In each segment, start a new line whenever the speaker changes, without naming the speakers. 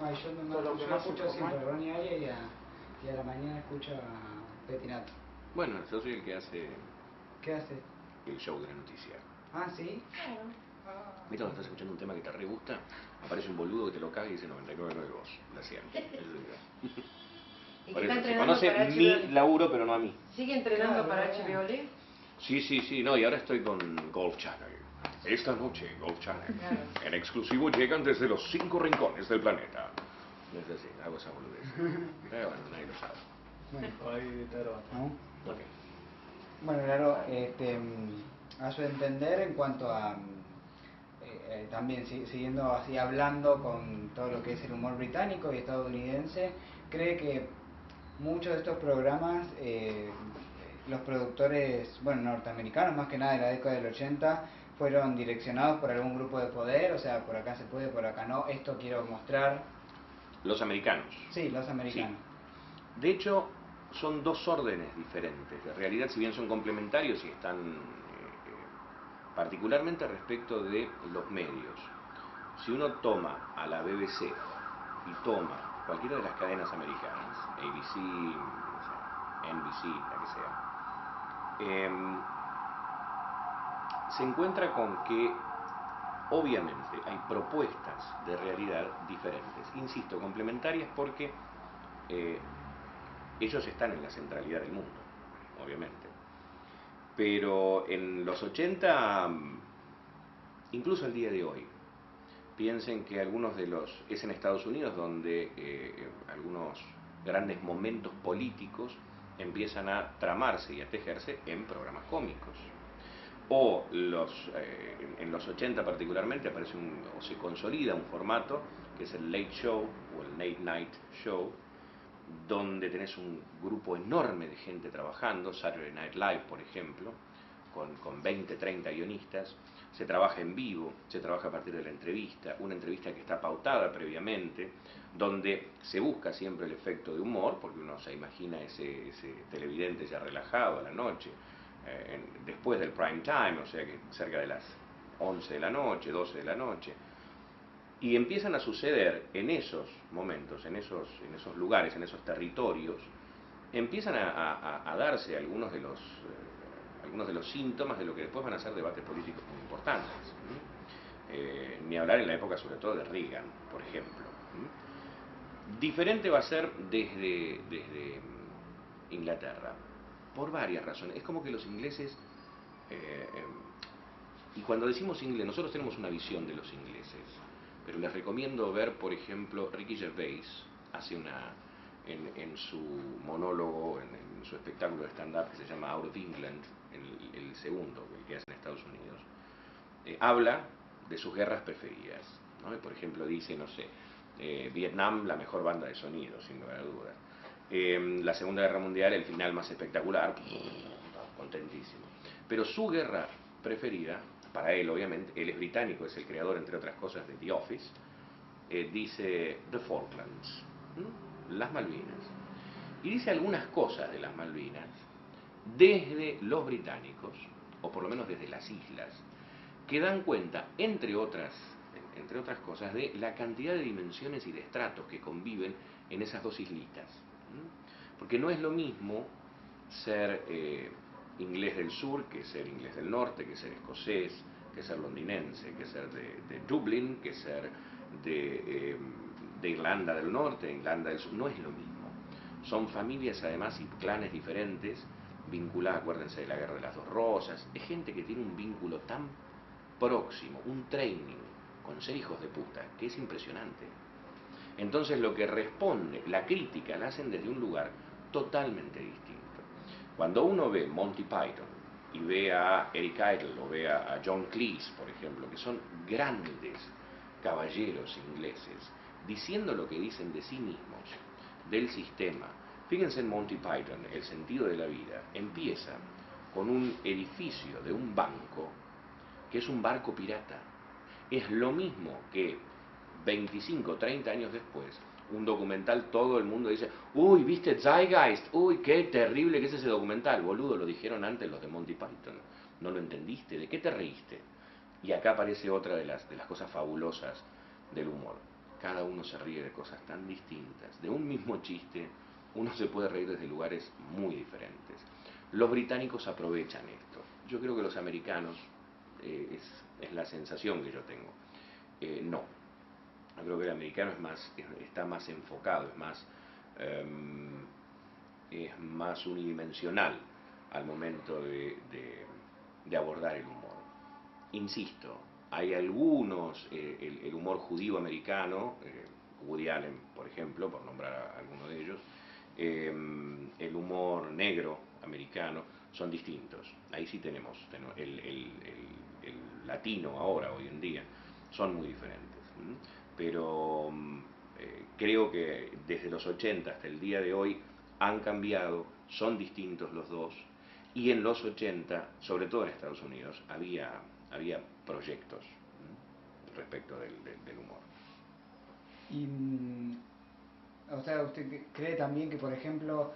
Ay, yo
todo lo que
yo
más
escucho siempre a
informal.
Ronnie Arias y a la mañana escucho a Petinato.
Bueno, yo soy el que hace
¿Qué hace?
el show de la noticia.
Ah, ¿sí?
Claro.
¿Viste cuando estás escuchando un tema que te re gusta? Aparece un boludo que te lo caga y dice 99.9 vos. Lo siento. Eso digo.
¿Y
Por
que está
eso, se
entrenando
conoce
para
mi
HBO?
laburo, pero no a mí.
¿Sigue entrenando
Claro,
para
claro.
HBO?
Sí, no, y ahora estoy con Golf Channel. Esta noche, Golf Channel.
Claro.
En exclusivo llegan desde los 5 rincones del planeta. Es decir, hago esa boludez. Pero bueno, nadie lo sabe.
Bueno,
Ahí está grabando.
¿no?
Ok.
Bueno, claro, a su entender en cuanto a también siguiendo así hablando con todo lo que es el humor británico y estadounidense, cree que muchos de estos programas, los productores, bueno, norteamericanos más que nada de la década del 80, fueron direccionados por algún grupo de poder, o sea, por acá se puede, por acá no, esto quiero mostrar.
Los americanos.
Sí, los americanos.
Sí. De hecho, son dos órdenes diferentes. De realidad, si bien son complementarios y están particularmente respecto de los medios. Si uno toma a la BBC y toma cualquiera de las cadenas americanas, ABC, NBC, la que sea, se encuentra con que obviamente hay propuestas de realidad diferentes. Insisto, complementarias porque ellos están en la centralidad del mundo, obviamente. Pero en los 80, incluso el día de hoy, piensen que algunos de los, es en Estados Unidos donde algunos grandes momentos políticos empiezan a tramarse y a tejerse en programas cómicos. O en los 80 particularmente aparece o se consolida un formato que es el Late Show o el Late Night Show, donde tenés un grupo enorme de gente trabajando, Saturday Night Live por ejemplo, con 20, 30 guionistas, se trabaja en vivo, se trabaja a partir de la entrevista, una entrevista que está pautada previamente, donde se busca siempre el efecto de humor, porque uno se imagina ese televidente ya relajado a la noche, después del prime time, o sea que cerca de las 11 de la noche, 12 de la noche, y empiezan a suceder en esos momentos, en esos lugares, en esos territorios, empiezan a darse algunos de los síntomas de lo que después van a ser debates políticos muy importantes. Ni hablar en la época sobre todo de Reagan, por ejemplo. Diferente va a ser desde Inglaterra, por varias razones. Es como que los ingleses, y cuando decimos inglés, nosotros tenemos una visión de los ingleses, pero les recomiendo ver, por ejemplo, Ricky Gervais hace en su monólogo, en su espectáculo de stand-up que se llama Out of England, el segundo, el que hace en Estados Unidos, habla de sus guerras preferidas, ¿no? Y por ejemplo dice, no sé, Vietnam, la mejor banda de sonido, sin lugar a dudas. La Segunda Guerra Mundial, el final más espectacular, contentísimo. Pero su guerra preferida, para él obviamente, él es británico, es el creador entre otras cosas de The Office, dice The Falklands, las Malvinas. Y dice algunas cosas de las Malvinas desde los británicos, o por lo menos desde las islas, que dan cuenta, entre otras cosas, de la cantidad de dimensiones y de estratos que conviven en esas dos islitas. Porque no es lo mismo ser inglés del sur que ser inglés del norte, que ser escocés, que ser londinense, que ser de Dublín, que ser de Irlanda del norte, de Irlanda del sur. No es lo mismo. Son familias además y clanes diferentes, vinculadas, acuérdense de la Guerra de las Dos Rosas. Es gente que tiene un vínculo tan próximo, un training con ser hijos de puta, que es impresionante. Entonces lo que responde, la crítica la hacen desde un lugar totalmente distinto. Cuando uno ve Monty Python y ve a Eric Idle o ve a John Cleese, por ejemplo, que son grandes caballeros ingleses, diciendo lo que dicen de sí mismos, del sistema. Fíjense en Monty Python, el sentido de la vida empieza con un edificio de un banco que es un barco pirata. Es lo mismo que 25, 30 años después, un documental, todo el mundo dice, uy, ¿viste Zeitgeist? Uy, qué terrible que es ese documental. Boludo, lo dijeron antes los de Monty Python. ¿No lo entendiste? ¿De qué te reíste? Y acá aparece otra de las cosas fabulosas del humor. cada uno se ríe de cosas tan distintas. De un mismo chiste, uno se puede reír desde lugares muy diferentes. Los británicos aprovechan esto. Yo creo que los americanos, es la sensación que yo tengo, no. Yo creo que el americano está más enfocado, es más unidimensional al momento de abordar el humor. Insisto, hay algunos, el humor judío americano, Woody Allen, por ejemplo, por nombrar a alguno de ellos, el humor negro americano, son distintos. Ahí sí tenemos el latino ahora, hoy en día, son muy diferentes. Pero creo que desde los 80 hasta el día de hoy han cambiado, son distintos los dos, y en los 80, sobre todo en Estados Unidos, había proyectos respecto del humor.
Y, o sea, ¿usted cree también que, por ejemplo,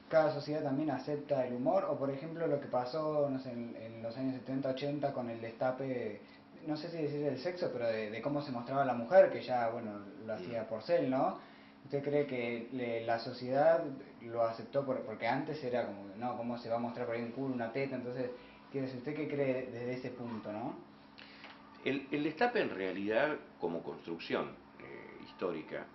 cada sociedad también acepta el humor? O, por ejemplo, lo que pasó, no sé, en los años 70, 80 con el destape, no sé si decir del sexo, pero de cómo se mostraba la mujer, que ya, bueno, lo hacía Porcel, ¿no? ¿Usted cree que la sociedad lo aceptó porque antes era como, no, cómo se va a mostrar por ahí un culo, una teta? Entonces, ¿usted qué cree desde ese punto, no?
El destape en realidad, como construcción histórica,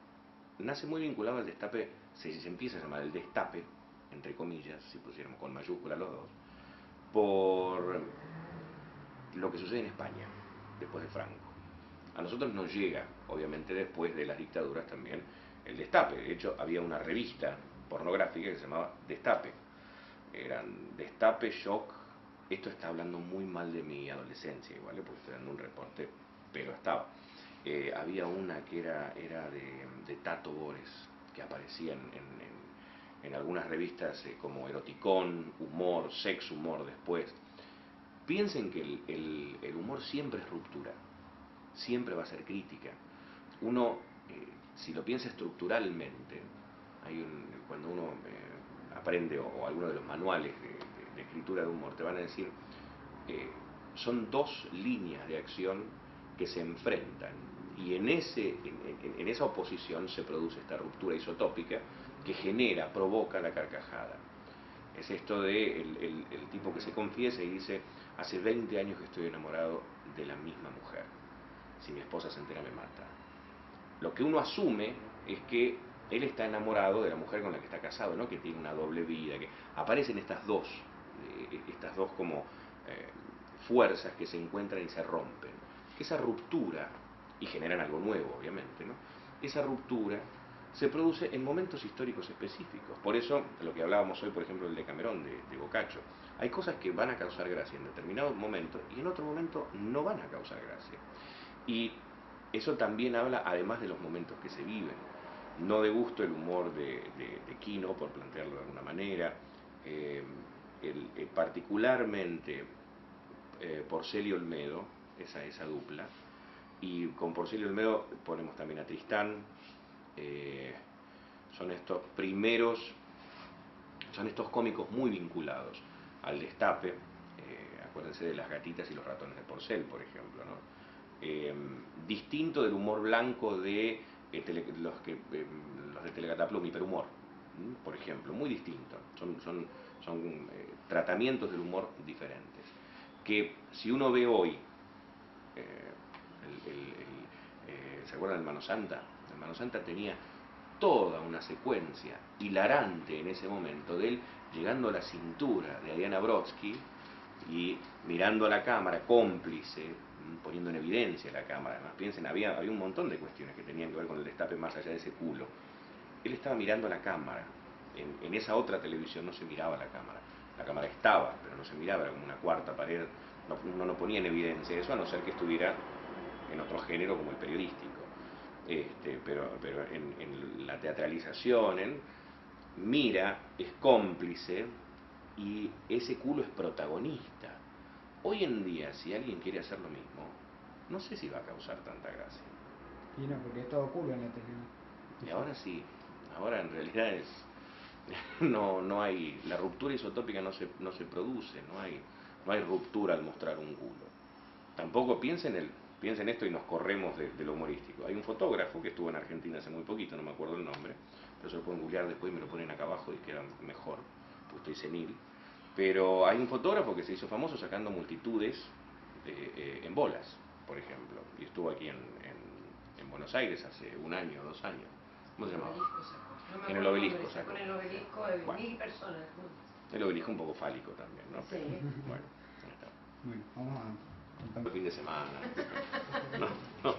nace muy vinculado al destape, se empieza a llamar el destape, entre comillas, si pusiéramos con mayúsculas los dos, por lo que sucede en España, después de Franco. A nosotros nos llega, obviamente después de las dictaduras también, el destape. De hecho, había una revista pornográfica que se llamaba Destape. Eran Destape, Shock. Esto está hablando muy mal de mi adolescencia, igual, porque estoy dando un reporte, pero estaba. Había una que era de Tato Bores, que aparecía en algunas revistas como Eroticón, Humor, Sex Humor después. Piensen que el humor siempre es ruptura, siempre va a ser crítica. Uno, si lo piensa estructuralmente, cuando uno aprende o alguno de los manuales de escritura de humor te van a decir, son dos líneas de acción que se enfrentan y en esa oposición se produce esta ruptura isotópica que provoca la carcajada. Es esto de el tipo que se confiesa y dice, hace 20 años que estoy enamorado de la misma mujer, si mi esposa se entera me mata. Lo que uno asume es que él está enamorado de la mujer con la que está casado, ¿no? Que tiene una doble vida, que aparecen estas dos como fuerzas que se encuentran y se rompen. Esa ruptura, y generan algo nuevo, obviamente, ¿no? Esa ruptura se produce en momentos históricos específicos. Por eso, lo que hablábamos hoy, por ejemplo, el Decamerón de Boccaccio. Hay cosas que van a causar gracia en determinado momento y en otro momento no van a causar gracia. Y eso también habla, además de los momentos que se viven. No de gusto el humor de Quino, por plantearlo de alguna manera. Particularmente Porcel y Olmedo, esa dupla. Y con Porcel y Olmedo ponemos también a Tristán. Son estos cómicos muy vinculados al destape. Acuérdense de Las gatitas y los ratones de Porcel, por ejemplo, ¿no? Distinto del humor blanco de los de Telecataplum, Hiperhumor, por ejemplo, muy distinto. Son tratamientos del humor diferentes. Que si uno ve hoy, ¿se acuerdan del Mano Santa? El Mano Santa tenía toda una secuencia hilarante en ese momento de él llegando a la cintura de Ariana Brodsky y mirando a la cámara, cómplice, poniendo en evidencia la cámara. Además, piensen, había un montón de cuestiones que tenían que ver con el destape más allá de ese culo. Él estaba mirando a la cámara. En esa otra televisión no se miraba la cámara. La cámara estaba, pero no se miraba, era como una cuarta pared. Uno no ponía en evidencia eso, a no ser que estuviera en otro género como el periodístico. Pero en la teatralización, mira, es cómplice y ese culo es protagonista. Hoy en día, si alguien quiere hacer lo mismo, no sé si va a causar tanta gracia.
Y no, porque es todo culo en la tele, ¿no?
Y ahora sí, ahora en realidad no hay, la ruptura isotópica no se produce, no hay ruptura al mostrar un culo. Tampoco piensen piensen esto y nos corremos de lo humorístico. Hay un fotógrafo que estuvo en Argentina hace muy poquito, no me acuerdo el nombre, pero se lo pueden googlear después y me lo ponen acá abajo y queda mejor, porque estoy senil. Pero hay un fotógrafo que se hizo famoso sacando multitudes en bolas, por ejemplo, y estuvo aquí en Buenos Aires hace 1 año, 2 años. ¿Cómo se llama? En el Obelisco sacó.
En el Obelisco,
Bueno,
1000 personas. ¿No?
el Obelisco un poco fálico también, ¿no?
Sí.
Pero, bueno, ahí está.
Bueno, vamos a...
El fin de semana. No, no.